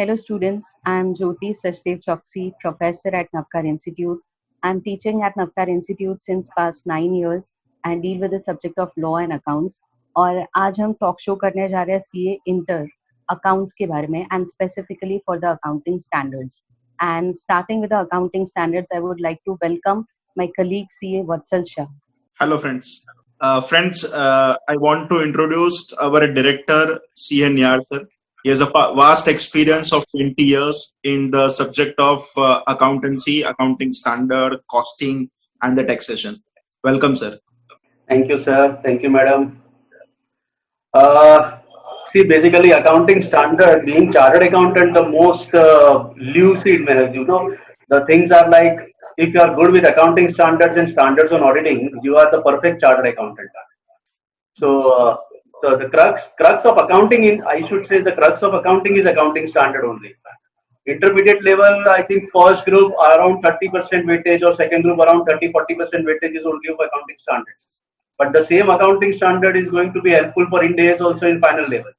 Hello students, I am Jyoti Sachdev Choksi, professor at Navkar Institute. I am teaching at Navkar Institute since past 9 years and deal with the subject of law and accounts. और आज हम talk show करने जा रहे हैं CA inter accounts के बारे में and specifically for the accounting standards. And starting with the accounting standards, I would like to welcome my colleague CA Vatsal Shah. Hello friends. I want to introduce our director CA Niyar sir. He has a vast experience of 20 years in the subject of accountancy, accounting standard, costing and the taxation. Welcome sir. Thank you sir. Thank you madam. See, basically accounting standard, being chartered accountant, the most lucid manner, the things are like, if you are good with accounting standards and standards on auditing, you are the perfect chartered accountant. So the crux of accounting I should say the crux of accounting is accounting standard only. Intermediate level, I think first group around 30% weightage or second group around 30-40% weightage is only of accounting standards. But the same accounting standard is going to be helpful for Ind AS also in final level.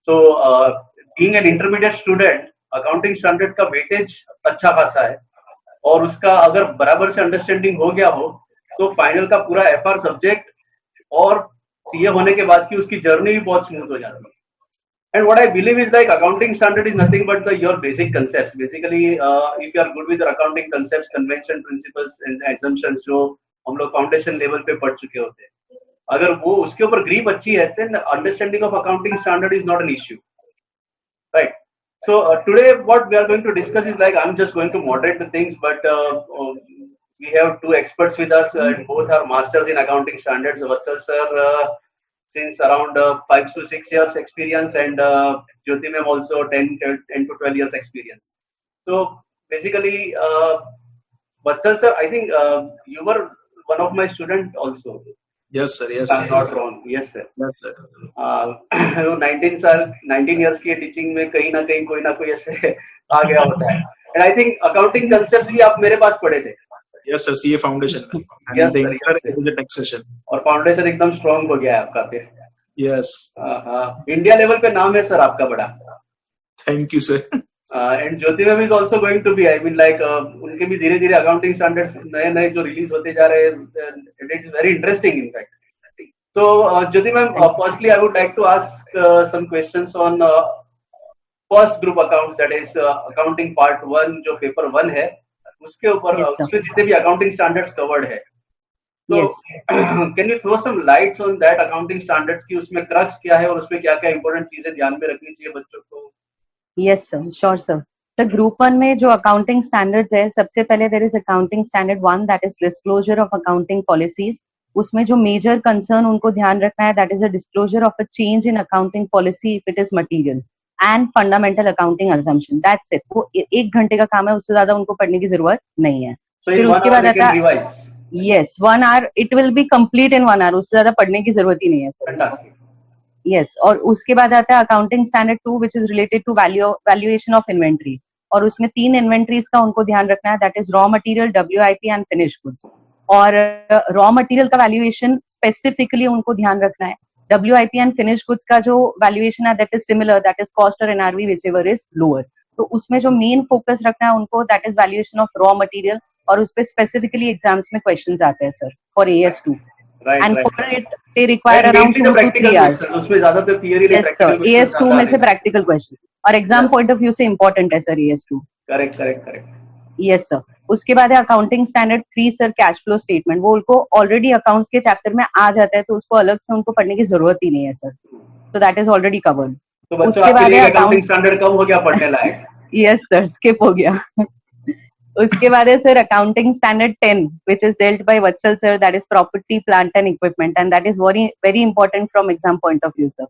So being an intermediate student, accounting standard का weightage अच्छा खासा है और उसका अगर बराबर से understanding हो गया हो तो फाइनल का पूरा एफआर सब्जेक्ट और सीए होने के बाद की उसकी जर्नी भी बहुत स्मूथ हो जाती है. And what I believe is like accounting standard is nothing but your basic concepts. Basically, if you are good with your accounting concepts, convention, principles and assumptions जो हम लोग फाउंडेशन लेवल पे पढ़ चुके होते हैं, अगर वो उसके ऊपर ग्रीप अच्छी है, then understanding of accounting standard is not an issue, right? So today what we are going to discuss is like I'm just going to moderate the things, but we have two experts with us, and both are masters in accounting standards. Vatsal sir, since around 5 to 6 years experience, and Jyoti ma'am also 10 to 12 years experience. So basically, Vatsal sir, I think you were one of my students also. Yes sir. Yes. I'm not wrong. Yes sir. Yes sir. 19 years की teaching में कहीं ना कहीं कोई ना कोई ऐसे आ गया होता है. And I think accounting concepts भी आप मेरे पास पढ़े थे. Yes sir. CA foundation में. Yes sir. Yes, taxation. और फाउंडेशन एकदम स्ट्रॉन्ग हो गया है आपका फिर. Yes. इंडिया लेवल पे नाम है सर आपका बड़ा. Thank you sir. And Jyoti ma'am is also going to be, I mean like उनके भी धीरे धीरे accounting standards नए जो रिलीज होते जा रहे हैं, and it is very interesting in fact. So Jyoti ma'am, firstly I would like to ask some questions on first group accounts, that is accounting part 1 जो paper 1 है, उसके ऊपर उसमें जितने भी accounting standards covered है. So can you throw some lights on that accounting standards की उसमें crux क्या है और उसमें क्या-क्या important चीजें ध्यान में रखनी चाहिए बच्चों को? Yes sir, sure sir. The group 1 में जो accounting standards है, सबसे पहले there is accounting standard 1 that is disclosure of accounting policies. उसमें जो major concern उनको ध्यान रखना है, that is a disclosure of a change in accounting policy if it is material and fundamental accounting assumption. That's it. वो 1 घंटे का काम है, उससे ज्यादा उनको पढ़ने की जरूरत नहीं है. फिर उसके बाद आता है yes 1 hour, it will be complete in 1 hour. उससे ज्यादा पढ़ने की जरूरत ही नहीं है सर. Yes, और उसके बाद आता है accounting standard 2 which is related to valuation of inventory, और उसमें 3 इन्वेंट्रीज का उनको ध्यान रखना है, that is raw material, WIP and finished goods. और raw material का valuation specifically उनको ध्यान रखना है. WIP and finished goods का जो valuation है that is similar, that is cost or NRV whichever is lower. तो उसमें जो main focus रखना है उनको that is valuation of raw material, और उस पे specifically exams में questions आते हैं sir for AS2. Right, and right. for it they require around 2 to 3 hours. उसमें ज्यादातर theory yes sir, AS2 में से practical question और exam point of view से important है sir AS2. correct. yes sir. उसके बाद है accounting standard 3 sir, cash flow statement. वो उनको already accounts के chapter में आ जाता है, तो उसको अलग से उनको पढ़ने की जरूरत ही नहीं है sir. so that is already covered. तो बच्चों आपके लिए accounting standard कब हो गया पढ़ने लायक? yes sir, skip हो गया. उसके बाद है sir accounting standard 10 which is dealt by Vatsal sir, that is property, plant and equipment, and that is very important from exam point of view sir.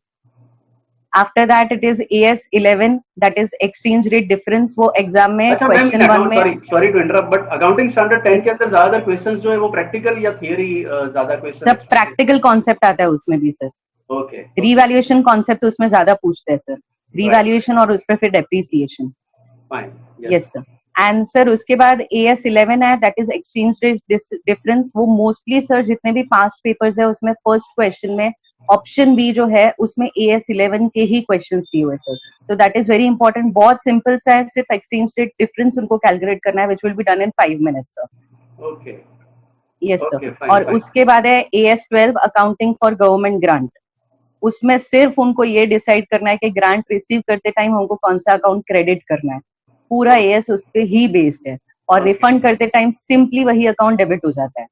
After that it is AS11 that is exchange rate difference. वो exam में question 1 में sorry to interrupt, but accounting standard 10 के अंदर ज्यादातर questions जो है वो practical या थियरी ज्यादा क्वेश्चन? सब प्रैक्टिकल कॉन्सेप्ट आता है उसमें भी सर. ओके. रीवैल्यूएशन कॉन्सेप्ट उसमें ज्यादा पूछते हैं सर, रीवैल्यूएशन और उस पे फिर depreciation. Fine. Yes sir. And sir उसके बाद AS11 है that is exchange rate difference. वो मोस्टली सर जितने भी पास्ट पेपर्स है उसमें फर्स्ट क्वेश्चन में ऑप्शन बी जो है उसमें AS11 के ही क्वेश्चन दिए हुए सर. तो दैट इज वेरी इंपॉर्टेंट. बहुत सिंपल सा है, सिर्फ एक्सचेंज रेट डिफरेंस उनको कैलकुलेट करना है, which will be done in 5 minutes sir. Okay. Yes Okay, sir. fine, और fine. उसके बाद है AS12 accounting for government grant. उसमें सिर्फ उनको ये डिसाइड करना है कि ग्रांट रिसीव करते टाइम हमको कौन सा अकाउंट क्रेडिट करना है. पूरा AS उस पे ही बेस्ड है, और Okay. रिफंड करते टाइम सिंपली वही अकाउंट डेबिट हो जाता है.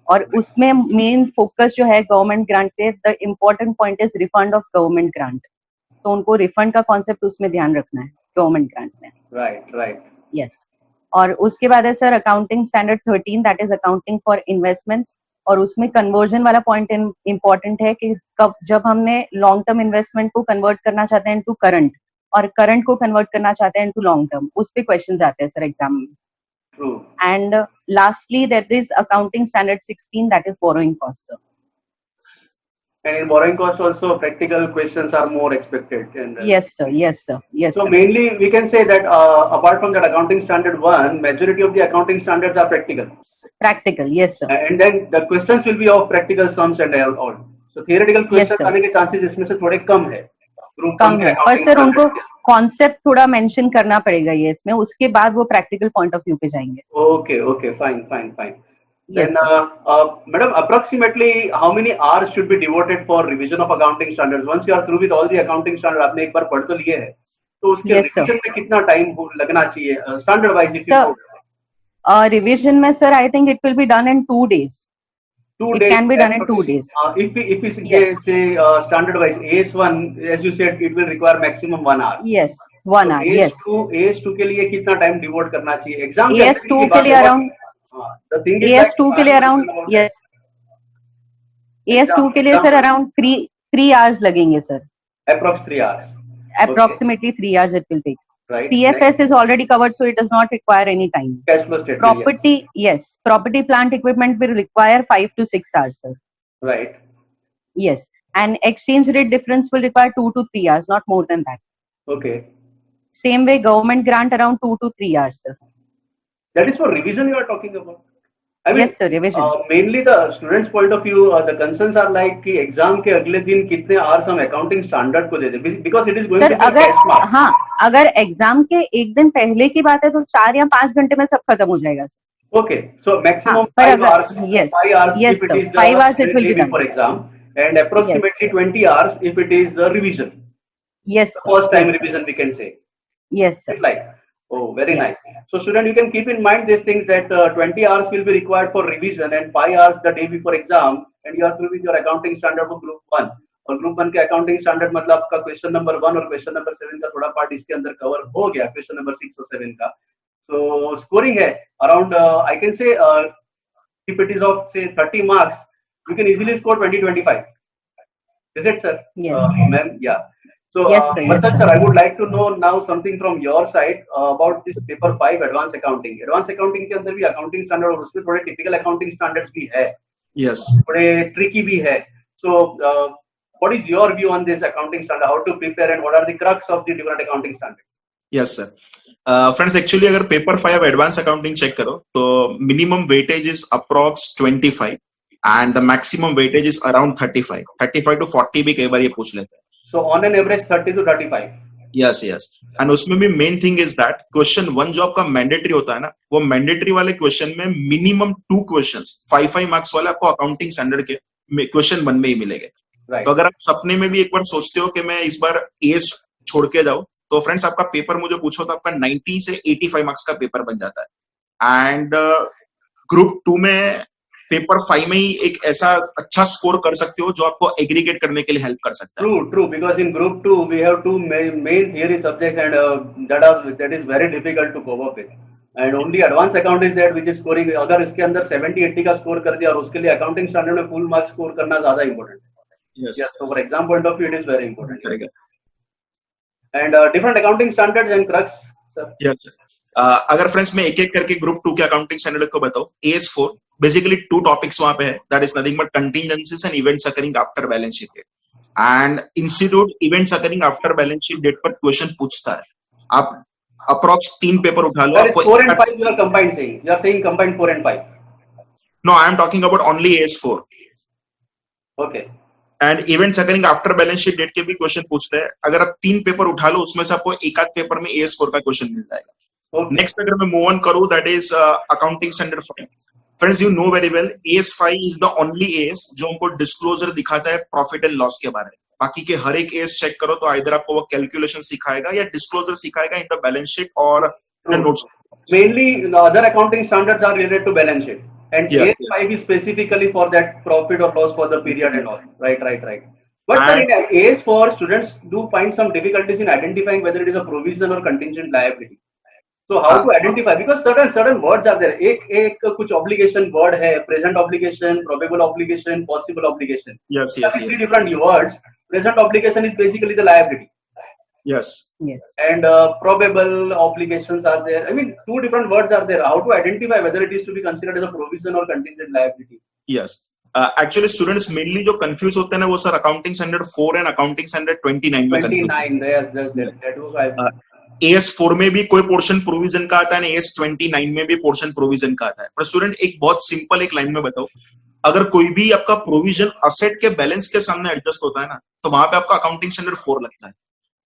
और उसमें मेन फोकस जो है गवर्नमेंट ग्रांट पे, the important point is refund of government grant. तो उनको रिफंड का कॉन्सेप्ट उसमें ध्यान रखना है गवर्नमेंट ग्रांट में. Right, right. यस. और उसके बाद है sir accounting standard 13, that is accounting for investments. और उसमें कन्वर्जन वाला पॉइंट इम्पोर्टेंट है कि कब जब हमने लॉन्ग टर्म इन्वेस्टमेंट को कन्वर्ट करना चाहते हैं इनटू करंट, और करंट को कन्वर्ट करना चाहते हैं इनटू लॉन्ग टर्म, उस पे क्वेश्चंस आते हैं सर एग्जाम में. True. And lastly, there is accounting standard 16, that is borrowing cost, sir. And in borrowing cost also practical questions are more expected. And Yes, sir. Yes, sir. Yes, so sir. mainly we can say that apart from that accounting standard 1, majority of the accounting standards are practical. Practical, yes, sir. And then the questions will be of practical sums and all. So theoretical questions sir. आने के chances इसमें से थोड़े कम है. Group कम one के है, पर accounting sir उनको standards के. कॉन्सेप्ट थोड़ा मेंशन करना पड़ेगा ये इसमें, उसके बाद वो प्रैक्टिकल पॉइंट ऑफ व्यू पे जाएंगे. Okay, okay, fine, fine, fine. Yes, Then, madam, approximately how many hours should be devoted for revision of accounting standards? Once you are through with all the accounting standard, आपने एक बार पढ़ तो लिए है, तो उसके Yes, sir. revision में कितना time लगना चाहिए? Standard wise, if you Sir, could. Revision में sir I think it will be done in 2 days. 2 It days. can be done in 2 days. If we Yes. say standard wise, AS1, as you said, it will require maximum 1 hour. Yes, 1 hour. Yes. AS2 के लिए कितना time devote करना चाहिए? Exam AS2 के लिए around the thing is AS2 के लिए around, yes, AS2 के लिए सर अराउंड 3 hours लगेंगे sir. approx 3 hours. Approximately 3 hours it will take. Right. CFS is already covered, so it does not require any time. Cash flow statement. Property, yes. Property, plant, equipment will require 5 to 6 hours, sir. Right. Yes. And exchange rate difference will require 2 to 3 hours, not more than that. Okay. Same way, government grant around 2 to 3 hours, sir. That is for revision you are talking about. I mean, Yes, sir, revision. Mainly the students' point of view, the concerns are like कि exam के अगले दिन कितने hours हम accounting standard को दे दें, because it is going Sir, to be अगर test marks. हाँ, अगर एग्जाम के एक दिन पहले की बात है तो 4 या 5 घंटे में सब खत्म हो जाएगा. Okay, so maximum हाँ, पर 5 अगर- hours. yes, 5 hours yes, if it sir, is 5 hours it will be day done. before exam, and approximately Yes. 20 hours if it is the revision. Yes, The sir. first time Yes, sir. revision we can say. Yes, sir. Like, oh, very Yeah. nice. So student, you can keep in mind these things that 20 hours will be required for revision and 5 hours the day before exam, and you are through with your accounting standard for group 1. और group 1 के accounting standard मतलब आपका question number 1 और question number 7 का थोड़ा part इसके अंदर cover हो गया, क्वेश्चन नंबर 6 और 7 का. सो स्कोरिंग है around, I can say if it is of say 30 marks, you can easily score 20-25. Is it, sir? Yes. Ma'am, yeah. So, Yes, sir, yes, Vatsal sir. sir, I would like to know now something from your side about this paper 5 advanced accounting. Advanced accounting के अंदर भी accounting standard और उसमें थोड़े typical accounting standards भी है, Yes. थोड़े tricky भी है. So, what is your view on this accounting standard? How to prepare and what are the crux of the different accounting standards? Yes, sir. Friends actually अगर paper 5 advance accounting check करो तो minimum weightage is approx 25 and the maximum weightage is around 35 to 40 भी कई बार ये पूछ लेते हैं. So, on an average 30 to 35. Yes yes. And उसमें भी main thing is that question 1 जो आपका मैंडेटरी होता है ना, वो मैंडेटरी वाले क्वेश्चन में मिनिमम 2 क्वेश्चंस 5 मार्क्स वाले आपको अकाउंटिंग स्टैंडर्ड के क्वेश्चन 1 में ही मिलेंगे. Right. तो अगर आप सपने में भी एक बार सोचते हो कि मैं इस बार एस छोड़ के जाऊं, तो फ्रेंड्स आपका पेपर मुझे पूछो तो आपका 90 से 85 मार्क्स का पेपर बन जाता है. एंड ग्रुप 2 में पेपर 5 में ही एक ऐसा अच्छा स्कोर कर सकते हो जो आपको एग्रीगेट करने के लिए हेल्प कर सकता है. True. Because in group 2 we have 2 main theory subjects, and that is very difficult to cope up with. And only advanced account is that which is scoring. अगर इसके अंदर 70-80 का स्कोर कर दिया और उसके लिए accounting standard में full marks स्कोर करना ज्यादा important है. Yes. Yes. So for exam point of view, it is very important. करेगा. And different accounting standards and crux, sir. Yes, sir. अगर फ्रेंड्स मैं एक एक करके ग्रुप 2 के अकाउंटिंग स्टैंडर्ड को बताऊं, AS4 बेसिकली 2 टॉपिक्स वहां पे है, that is nothing but contingencies and events occurring after balance sheet date. And institute events occurring after balance sheet date पर क्वेश्चन पूछता है. आप अप्रॉक्स 3 पेपर उठा लो. That is 4 and 5 you are combined saying. You are saying combined 4 and 5. No, I am talking about only AS4. Okay. And events occurring after balance sheet date के भी question पूछते हैं. अगर आप 3 पेपर उठा लो उसमें से आपको एक आध पेपर में AS4 का क्वेश्चन मिल जाएगा. Okay. नेक्स्ट अगर मैं मूव ऑन करूं that is accounting standard 5. Friends you know very well AS5 is the only AS जो हमको डिस्क्लोजर दिखाता है प्रॉफिट एंड लॉस के बारे में. बाकी के हर एक AS चेक करो तो आइदर आपको वो कैलकुलेशन सिखाएगा या डिस्क्लोजर सिखाएगा इन द बैलेंस शीट और the notes. Mainly, the other accounting standards are related to balance sheet, and Yeah. AS5 is specifically for that profit or loss for the period and all. Right. But sir, And- in AS4, students do find some difficulties in identifying whether it is a provision or contingent liability. So how to identify? Because certain words are there. एक कुछ obligation word है, present obligation, probable obligation, possible obligation. Yes. Three different words. Present obligation is basically the liability. Yes. Yes. And probable obligations are there. I mean, two different words are there. How to identify whether it is to be considered as a provision or contingent liability? Yes. Actually students mainly जो confuse होते हैं ना वो sir accounting standard 4 and accounting standard 29 में confuse. 29. Yes, that was I. AS4 में भी कोई portion provision का आता है, AS29 में भी पोर्शन प्रोविजन का आता है. पर स्टूडेंट एक बहुत सिंपल एक लाइन में बताओ, अगर कोई भी आपका प्रोविजन असेट के बैलेंस के सामने एडजस्ट होता है ना तो वहां पे आपका अकाउंटिंग स्टैंडर्ड 4 लगता है.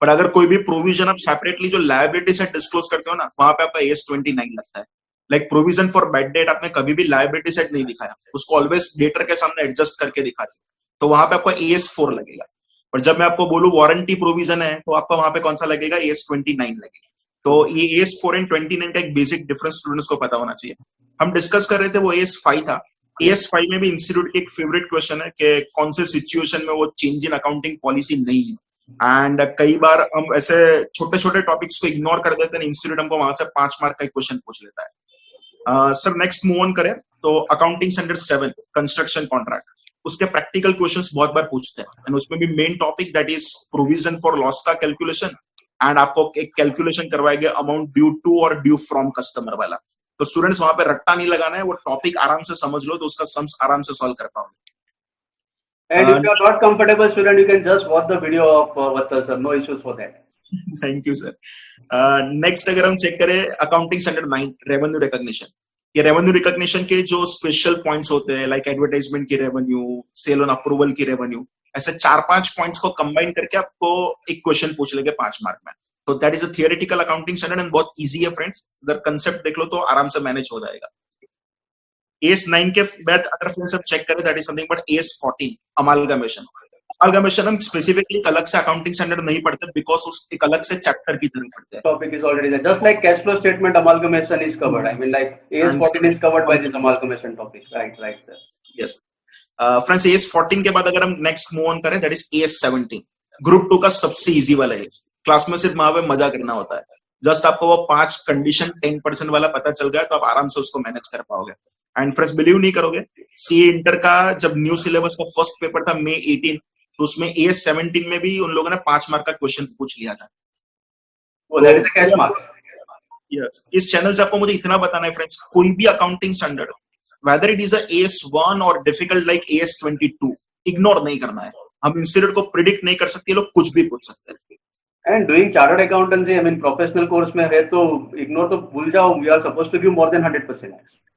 पर अगर कोई भी प्रोविजन आप सेपरेटली जो लायबिलिटी से डिस्क्लोज करते हो ना वहां पे आपका AS29 लगता है. Like provision for bad debt आपने कभी भी लायबिलिटी सेट नहीं दिखाया, उसको ऑलवेज डेटर के सामने एडजस्ट करके दिखाते, तो वहां पे आपका AS4 लगेगा. और जब मैं आपको बोलूं वारंटी प्रोविजन है तो आपका वहां पे कौन सा लगेगा, AS29 लगेगा. तो ये AS4 एंड 29 का एक बेसिक डिफरेंस स्टूडेंट्स को पता होना चाहिए. हम डिस्कस कर रहे थे वो AS5 था. AS5 में भी इंस्टीट्यूट की एक फेवरेट क्वेश्चन है कि कौन से सिचुएशन में वो चेंज इन अकाउंटिंग पॉलिसी नहीं है. एंड कई बार हम ऐसे छोटे छोटे टॉपिक्स को इग्नोर कर देते हैं, इंस्टीट्यूट हमको वहां से 5 मार्क का एक क्वेश्चन पूछ लेता है. सर नेक्स्ट मूव ऑन करें तो अकाउंटिंग स्टैंडर्ड 7 कंस्ट्रक्शन कॉन्ट्रैक्ट, उसके प्रैक्टिकल क्वेश्चंस बहुत बार पूछते हैं. एंड उसमें भी main topic that is provision for loss का कैलकुलेशन, एंड आपको एक कैलकुलेशन करवाएंगे अमाउंट ड्यू टू और ड्यू फ्रॉम कस्टमर वाला. तो स्टूडेंट्स वहां पे रट्टा नहीं लगाना है, वो टॉपिक आराम से समझ लो तो उसका सम्स आराम से सॉल्व कर पाओगे. And if you are not comfortable, student, you can just watch the video of Vatsal sir. No issues for that. Thank you sir. Next अगर हम चेक करें अकाउंटिंग स्टैंडर्ड 9 रेवेन्यू रिकॉग्निशन. ये revenue recognition के जो special points होते हैं like advertisement की revenue, cell on approval की रेवेन्यू, ऐसे 4-5 पॉइंट्स को कंबाइन करके आपको एक क्वेश्चन पूछ लेंगे 5 मार्क में. तो that is a theoretical accounting standard and बहुत इजी है फ्रेंड्स. अगर कंसेप्ट देख लो तो आराम से मैनेज हो जाएगा. AS9 के बाद अगर फ्रेंड्स आप चेक करें that is something but AS14 amalgamation. Amalgamation हम स्पेसिफिकली अलग से अकाउंटिंग स्टैंडर्ड नहीं पढ़ते बिकॉज उस एक अलग से चैप्टर की तरह पढ़ते हैं. Topic is already there. Just like cash flow statement amalgamation is covered. I mean, like AS14 is covered by this amalgamation topic. Right, sir. Yes friends. AS14 के बाद अगर हम नेक्स्ट मूव ऑन करें that is AS17, group 2 का सबसे easy वाला है. Class में सिर्फ वहां पे मजा करना होता है. जस्ट आपको वो 5 कंडीशन 10% वाला पता चल गया तो आप आराम से उसको मैनेज कर पाओगे. एंड फ्रेंड्स बिलीव नहीं करोगे, सीए इंटर का जब न्यू सिलेबस का फर्स्ट पेपर था May 18, तो उसमें AS17 में भी उन लोगों ने 5 मार्क का क्वेश्चन पूछ लिया था. Oh, that is the cash marks. Yes इस चैनल से आपको मुझे इतना बताना है फ्रेंड्स, कोई भी accounting standard whether it is a AS1 और डिफिकल्ट लाइक AS22 इग्नोर नहीं करना है. हम इंस्टीट्यूट को प्रिडिक्ट नहीं कर सकते, लोग कुछ भी पूछ सकते हैं. And doing chartered accountancy, I mean, professional course में है तो ignore तो भूल जाओ. We are supposed to give more than 100%.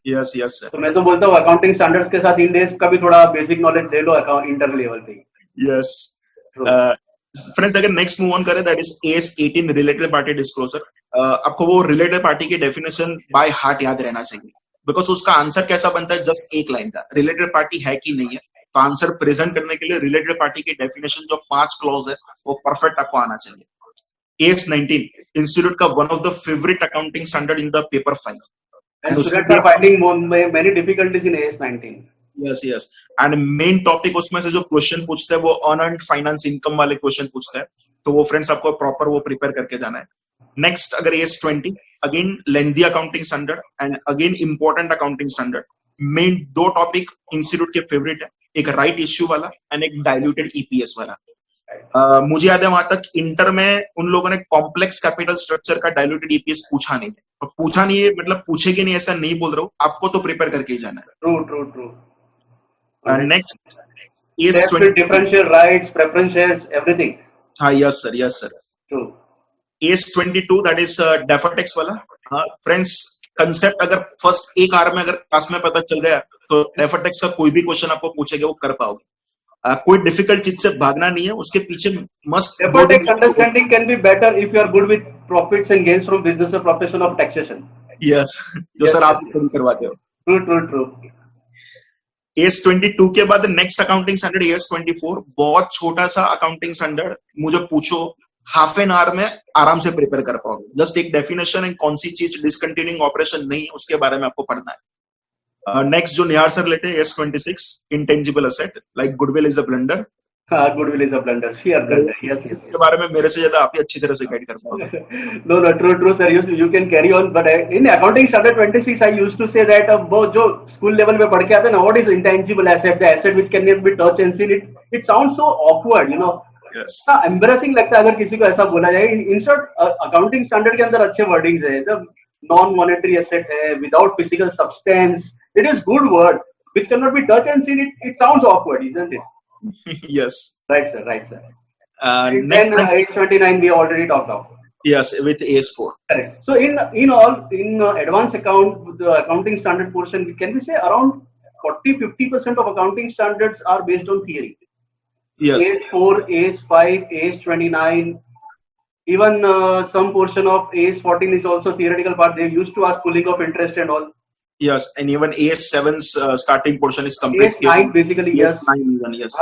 Yes sir. तो मैं तो बोलता हूँ अकाउंटिंग स्टैंडर्ड्स के साथ इन डेज का भी थोड़ा बेसिक नॉलेज ले लो अकाउंट इंटर लेवल पे. यस फ्रेंड्स अगर नेक्स्ट मूव ऑन करें that is AS18 related party disclosure. आपको वो रिलेटेड पार्टी की डेफिनेशन बाय हार्ट याद रहना चाहिए बिकॉज उसका आंसर कैसा बनता है, जस्ट एक लाइन का रिलेटेड पार्टी है कि नहीं है. तो आंसर प्रेजेंट करने के लिए रिलेटेड पार्टी की डेफिनेशन जो 5 क्लॉज है वो परफेक्ट आपको आना चाहिए. AS19 इंस्टीट्यूट का one of the favourite accounting standard in the paper 5. And students are finding many difficulties in AS19. Yes and main topic उसमें से जो क्वेश्चन पूछते हैं वो अनअर्न्ड फाइनेंस इनकम वाले क्वेश्चन पूछते हैं. तो वो फ्रेंड्स आपको प्रॉपर वो प्रिपेयर करके जाना है. नेक्स्ट अगर AS20 again lengthy accounting standard and again important accounting standard. Main 2 topic institute के फेवरेट है, एक राइट इश्यू वाला एंड एक डाइल्यूटेड EPS वाला. मुझे याद है वहां तक इंटर में उन लोगों ने कॉम्प्लेक्स कैपिटल स्ट्रक्चर का डाइल्यूटेड EPS पूछा नहीं है. और पूछा नहीं है मतलब पूछेगी नहीं ऐसा नहीं बोल रहा हूँ, आपको तो प्रिपेयर करके ही जाना है. True. Next Steps with differential rights, preference shares, everything. हाँ yes sir. True. AS22 that is deferred tax वाला. हाँ फ्रेंड्स कंसेप्ट अगर फर्स्ट एक आवर में अगर क्लास में पता चल गया तो डेफर्ड टैक्स का कोई भी क्वेश्चन आपको पूछेगा वो कर पाओगे. कोई डिफिकल्ट चीज से भागना नहीं है, उसके पीछे मस्त Deferred tax understanding can be better if you are good with profits and gains from business or profession of taxation. Yes, जो Yes, सर आप yes. सही करवाते हो। True. एस 22 के बाद नेक्स्ट अकाउंटिंग स्टैंडर्ड एस 24, बहुत छोटा सा अकाउंटिंग स्टैंडर्ड, मुझे पूछो हाफ एन आवर में आराम से प्रिपेयर कर पाओगे। जस्ट एक डेफिनेशन एंड कौन सी चीज डिसकंटिन्यूइंग ऑपरेशन नहीं है उसके बारे में आपको पढ़ना है। नेक्स्ट जो निहार सर लेते हैं S 26, intangible asset like goodwill is a blunder. Goodwill is a blunder. Sheer blunder. Yes. इसके बारे में मेरे से ज्यादा आप ही अच्छी तरह से गाइड कर पाओगे। No, true, sir. You can carry on. But in accounting standard 26, I used to say that वो जो school level में पढ़ के आते हैं ना, what is intangible asset? The asset which cannot be touched and seen. It sounds so awkward, you know. Yes. Embarrassing लगता है अगर किसी को ऐसा बोला जाए। In short, accounting standard के अंदर अच्छे wordings है। जब non-monetary asset है, without physical substance, it is good word which cannot be touched and seen. It sounds awkward, isn't it? Yes. Right, sir. Next Then age 29 we already talked of. yes, with AS4. Correct. So in advanced account, the accounting standard portion, can we say around 40-50% of accounting standards are based on theory? Yes. AS4, AS5, AS29, even some portion of AS14 is also theoretical part. They used to ask pooling of interest and all. Yes, and even AS7's starting portion is complete. AS9 basically, yes. AS9 even, yes.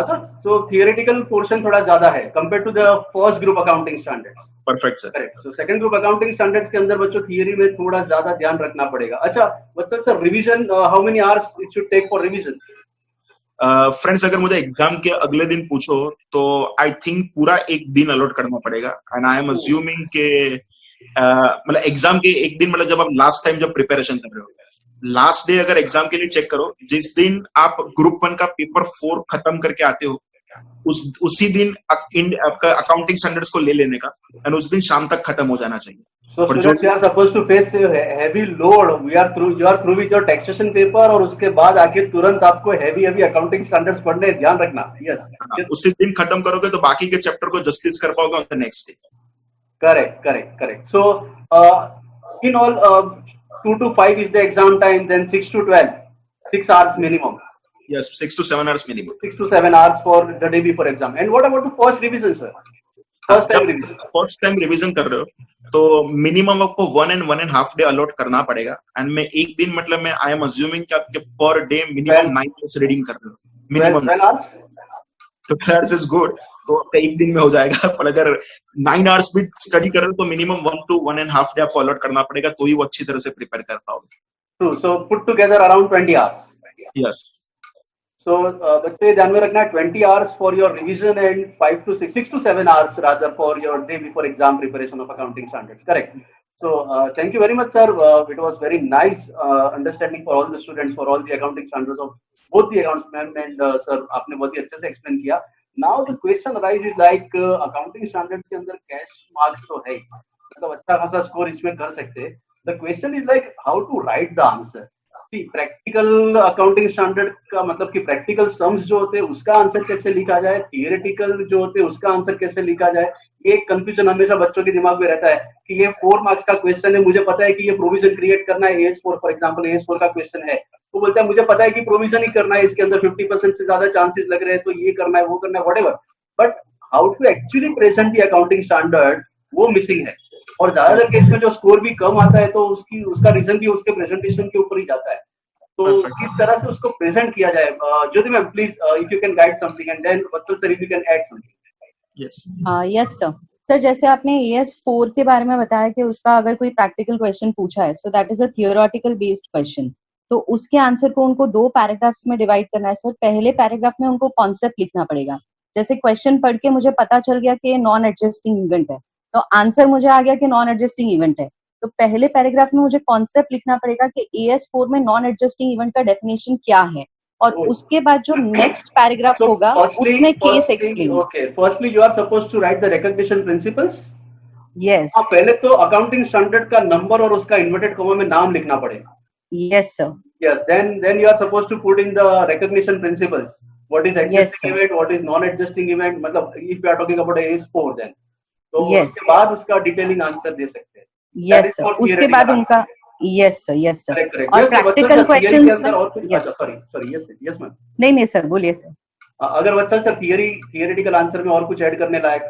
So theoretical portion थोड़ा ज़्यादा है compared to the first group accounting standards. Perfect, sir. Correct. So second group accounting standards के अंदर बच्चों theory में थोड़ा ज़्यादा ध्यान रखना पड़ेगा। अच्छा बच्चों sir revision, how many hours it should take for revision? Friends अगर मुझे एग्जाम के अगले दिन पूछो तो आई थिंक पूरा एक दिन अलॉट करना पड़ेगा, एंड आई एम अज्यूमिंग के मतलब एग्जाम के एक दिन, मतलब जब आप लास्ट टाइम जब प्रिपरेशन कर रहे हो, लास्ट डे अगर एग्जाम के लिए चेक करो, जिस दिन आप ग्रुप 1 का पेपर 4 खत्म करके आते हो उसी दिन आपका अकाउंटिंग स्टैंडर्ड्स को ले लेने का, एंड उस दिन शाम तक खत्म हो जाना चाहिए। So students, you are supposed to face heavy load. You are through with your taxation paper और उसके बाद आके तुरंत आपको heavy accounting standards पढ़ने, ध्यान रखना। Yes. उसी दिन खत्म करोगे तो बाकी के चैप्टर को जस्टिस कर पाओगे on the next day. Correct. So in all 2 to 5 is the exam time, then 6 to 12, 6 hours minimum. Yes, 6 to 7 hours minimum. 6 to 7 hours for the day before exam. And what about the first revision, sir? First time revision कर रहे हो तो minimum आपको 1 and 1.5 day allot करना पड़ेगा, and मैं एक दिन मतलब मैं आई एम अज्यूमिंग कि आपके per day minimum 9 hours reading कर रहे हो मिनिमम। 12 hours? तो 12 hours is good, तो एक दिन में हो जाएगा, पर अगर 9 आवर्स भी स्टडी कर रहे हो तो मिनिमम 1 to 1.5 डे आपको अलॉट करना पड़ेगा, तो ही वो अच्छी तरह से प्रिपेयर कर पाओगे। True. So put together around 20 hours. Yes. So बच्चे ध्यान में रखना 20 hours for your revision and 6 to 7 hours rather for your day before exam preparation of accounting standards. Correct. So thank you very much, sir. It was very nice understanding for all the students for all the accounting standards of both the accounts, ma'am and sir. आपने बहुत ही अच्छे से explain किया. Now the question arises like accounting standards के अंदर cash marks तो है, मतलब अच्छा खासा score इसमें कर सकते हैं. The question is like how to write the answer. Practical accounting standard का मतलब कि प्रैक्टिकल सम्स जो होते हैं उसका आंसर कैसे लिखा जाए, थियोरेटिकल जो होते हैं उसका आंसर कैसे लिखा जाए, ये कंफ्यूजन हमेशा बच्चों के दिमाग में रहता है कि ये 4 मार्क्स का क्वेश्चन है, मुझे पता है कि ये प्रोविजन क्रिएट करना है, AS4 फॉर एग्जांपल AS4 का क्वेश्चन है, वो बोलता है मुझे पता है कि प्रोविजन ही करना है, इसके अंदर 50% से ज्यादा चांसेस लग रहे हैं तो ये करना है वो करना है whatever, but how to actually present the accounting standard वो मिसिंग है, और ज्यादातर केस में जो स्कोर भी कम आता है तो उसका रीजन भी उसके प्रेजेंटेशन के ऊपर ही जाता है, तो किस तरह से उसको प्रेजेंट किया जाए। Jyoti ma'am please if you can guide something and then Vatsal sir if you can add something. Yes sir, जैसे आपने AS4 के बारे में बताया कि उसका अगर कोई प्रैक्टिकल क्वेश्चन पूछा है so that is a theoretical based question, तो उसके आंसर को उनको 2 पैराग्राफ्स में डिवाइड करना है सर। पहले पैराग्राफ में उनको कॉन्सेप्ट लिखना पड़ेगा, जैसे क्वेश्चन पढ़ के मुझे पता चल गया कि नॉन एडजस्टिंग इवेंट है तो आंसर मुझे आ गया कि नॉन एडजस्टिंग इवेंट है, तो पहले पैराग्राफ में मुझे कॉन्सेप्ट लिखना पड़ेगा कि AS4 में नॉन एडजस्टिंग इवेंट का डेफिनेशन क्या है, और उसके बाद जो नेक्स्ट पैराग्राफ होगा उसमें case explain. Okay, firstly you are supposed to write the recognition principles. Yes, पहले तो अकाउंटिंग स्टैंडर्ड का नंबर और उसका इन्वर्टेड कॉमा में नाम लिखना पड़ेगा। Yes sir. Yes, then you are supposed to put in the recognition principles. What is adjusting event, what is non-adjusting event, मतलब if you are talking about AS4 then, तो उसके बाद उसका डिटेलिंग आंसर दे सकते हैं। यस सर, उसके बाद उनका यस सर और प्रैक्टिकल क्वेश्चंस में सॉरी यस मैम नहीं सर बोलिए सर। अगर वत्सल सर थियरिटिकल आंसर में और कुछ ऐड करने लायक?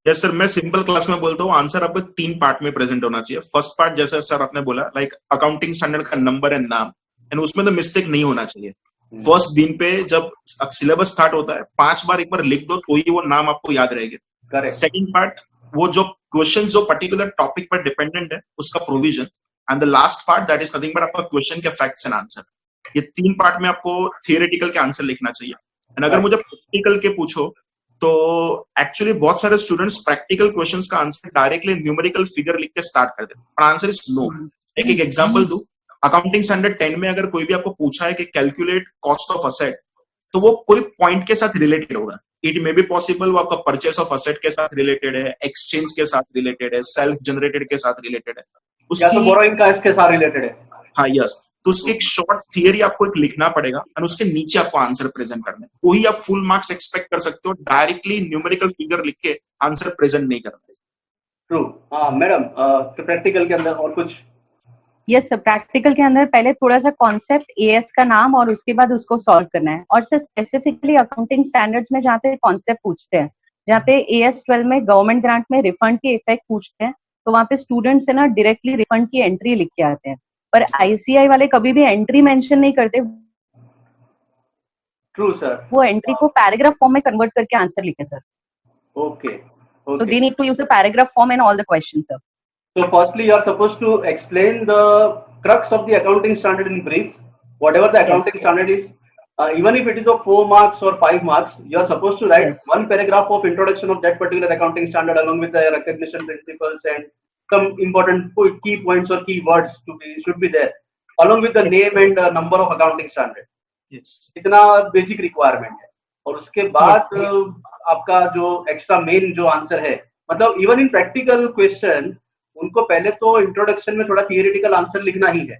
यस सर, मैं सिंपल क्लास में बोलता हूँ, आंसर आपको 3 पार्ट में प्रेजेंट होना चाहिए. फर्स्ट पार्ट जैसा सर आपने बोला, लाइक अकाउंटिंग स्टैंडर्ड का नंबर एंड नाम, एंड उसमें तो मिस्टेक नहीं होना चाहिए. फर्स्ट दिन पे जब सिलेबस स्टार्ट होता है 5 बार एक बार लिख दो तो ही वो नाम आपको याद रहेगा. करेक्ट. सेकंड पार्ट, वो जो क्वेश्चन जो पर्टिकुलर टॉपिक पर डिपेंडेंट है उसका provision, and the last part that is nothing but आपका क्वेश्चन के फैक्ट्स एंड आंसर. ये 3 पार्ट में आपको थियोरेटिकल के आंसर लिखना चाहिए. एंड अगर मुझे प्रैक्टिकल के पूछो तो एक्चुअली बहुत सारे स्टूडेंट्स प्रैक्टिकल क्वेश्चंस का आंसर डायरेक्टली न्यूमेरिकल फिगर लिख के स्टार्ट कर देते हैं, पर आंसर इज नो. एक एग्जांपल दूं, अकाउंटिंग स्टैंडर्ड 10 में अगर कोई भी आपको पूछा है कि कैलकुलेट कॉस्ट ऑफ असेट, तो वो कोई पॉइंट के साथ रिलेटेड होगा. इट मे बी पॉसिबल वो आपका परचेस ऑफ असेट के साथ रिलेटेड है, एक्सचेंज के साथ रिलेटेड है, सेल्फ जनरेटेड के साथ रिलेटेड है, या तो बोरोइंग का इसके साथ रिलेटेड है. हाँ यस. तो उसकी एक शॉर्ट थियरी आपको एक लिखना पड़ेगा और उसके नीचे आपको आंसर प्रेजेंट करना है. वही आप फुल मार्क्स एक्सपेक्ट कर सकते हो, डायरेक्टली न्यूमेरिकल फिगर लिख के आंसर प्रेजेंट नहीं करना. ट्रू. हाँ मैडम, तो प्रैक्टिकल के अंदर और कुछ? यस सर, प्रैक्टिकल के अंदर पहले थोड़ा सा कॉन्सेप्ट एएस का नाम और उसके बाद उसको सॉल्व करना है. और सर स्पेसिफिकली अकाउंटिंग स्टैंडर्ड्स में जहाँ पे कॉन्सेप्ट पूछते हैं, जहाँ पे एएस 12 में गवर्नमेंट ग्रांट में रिफंड के इफेक्ट पूछते हैं, तो वहाँ पे स्टूडेंट्स है ना डायरेक्टली रिफंड की एंट्री लिख के आते हैं, पर आईसीआई वाले कभी भी एंट्री मेंशन नहीं करते. True sir. वो एंट्री को पैराग्राफ फॉर्म में कन्वर्ट करके आंसर लिखे sir. Okay. So they need to use the paragraph form in all the questions, sir. So firstly, you are supposed to explain the crux of the accounting standard in brief, whatever the accounting standard is. Even if it is of 4 marks or 5 marks, you are supposed to write one paragraph of introduction of that particular accounting standard along with the recognition principles and some important key points or key words should be there, along with the name and number of accounting standard. Yes. इतना basic requirement है. और उसके बाद आपका जो extra main जो answer है, मतलब इवन इन प्रैक्टिकल क्वेश्चन उनको पहले तो इंट्रोडक्शन में थोड़ा थियोरेटिकल आंसर लिखना ही है.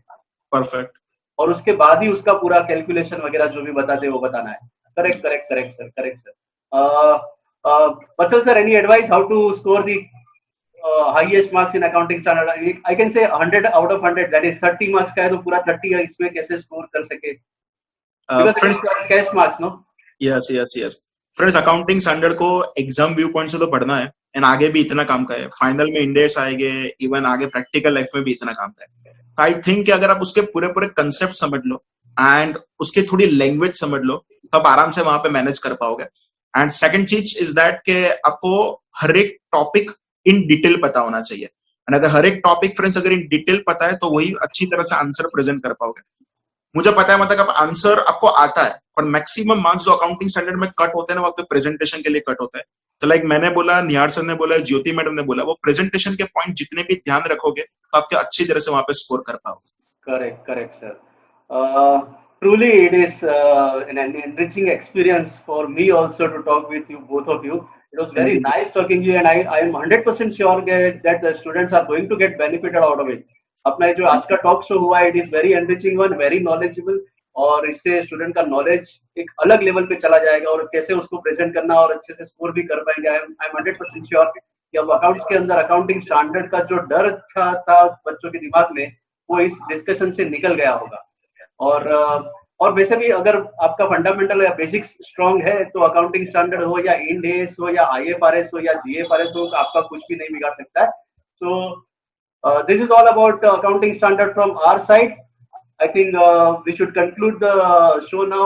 परफेक्ट. और उसके बाद ही उसका पूरा कैलकुलेशन वगैरह जो भी बताते हैं वो बताना है. Correct sir. Vachal sir, any advice how to score the highest marks in accounting standard? I can say 100 out of 100, that is 30 marks का है तो पूरा 30 इसमें कैसे स्कोर कर सके? Because cash marks, no? Yes. Friends, accounting standard को exam view point से तो पढ़ना है, एंड आगे भी इतना काम का है. फाइनल में इंडेक्स आएंगे, इवन आगे प्रैक्टिकल लाइफ में भी इतना काम का है. आई थिंक कि अगर आप उसके पूरे कंसेप्ट समझ लो एंड उसकी थोड़ी लैंग्वेज समझ लो, तब आराम से वहां पे मैनेज कर पाओगे. एंड सेकंड चीज इज दैट कि आपको हर एक टॉपिक इन डिटेल पता होना चाहिए. एंड अगर हर एक टॉपिक फ्रेंड्स अगर इन डिटेल पता है तो वही अच्छी तरह से आंसर प्रेजेंट कर पाओगे. मुझे पता है मतलब आंसर आपको आता है, पर मैक्सिमम मार्क्स जो अकाउंटिंग स्टैंडर्ड में कट होते हैं ना, वो आपके प्रेजेंटेशन के लिए कट होता है. तो लाइक मैंने बोला, निहार सर ने बोला, ज्योति मैडम ने बोला, वो प्रेजेंटेशन के पॉइंट जितने भी ध्यान रखोगे तो आपके अच्छी तरह से वहां पे स्कोर कर पाओगे. Correct sir. Truly it is an enriching experience for me also to talk with you, both of you. It was very nice talking to you, and I am 100% sure that the students are going to get benefited out of it. अपना जो आज का talk show हुआ, it is very enriching one, very knowledgeable, और इससे student का knowledge एक अलग लेवल पे चला जाएगा और कैसे उसको प्रेजेंट करना और अच्छे से स्कोर भी कर पाएंगे. आई एम 100% श्योर कि अब अकाउंट्स के अंदर अकाउंटिंग स्टैंडर्ड का जो डर था बच्चों के दिमाग में, वो इस डिस्कशन से निकल गया होगा. और वैसे भी अगर आपका फंडामेंटल या बेसिक्स स्ट्रांग है तो अकाउंटिंग स्टैंडर्ड हो या इंड एस हो या IFRS हो या GFRS हो, आपका कुछ भी नहीं बिगाड़ सकता है. सो this is all about accounting standard from our side. I think we should conclude the show now.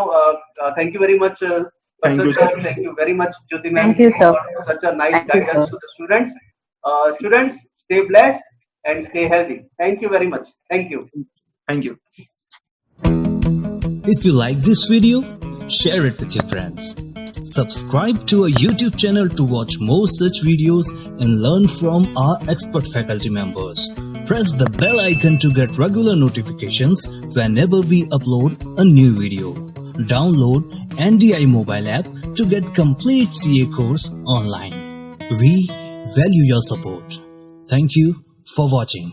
Thank you very much. Thank you, sir. Thank you very much, Jyoti ma'am. Thank you, sir. For such a nice guidance to the students. Students, stay blessed and stay healthy. Thank you very much. Thank you. Thank you. If you like this video, share it with your friends. Subscribe to our YouTube channel to watch more such videos and learn from our expert faculty members. Press the bell icon to get regular notifications whenever we upload a new video. Download NDI mobile app to get complete CA course online. We value your support. Thank you for watching.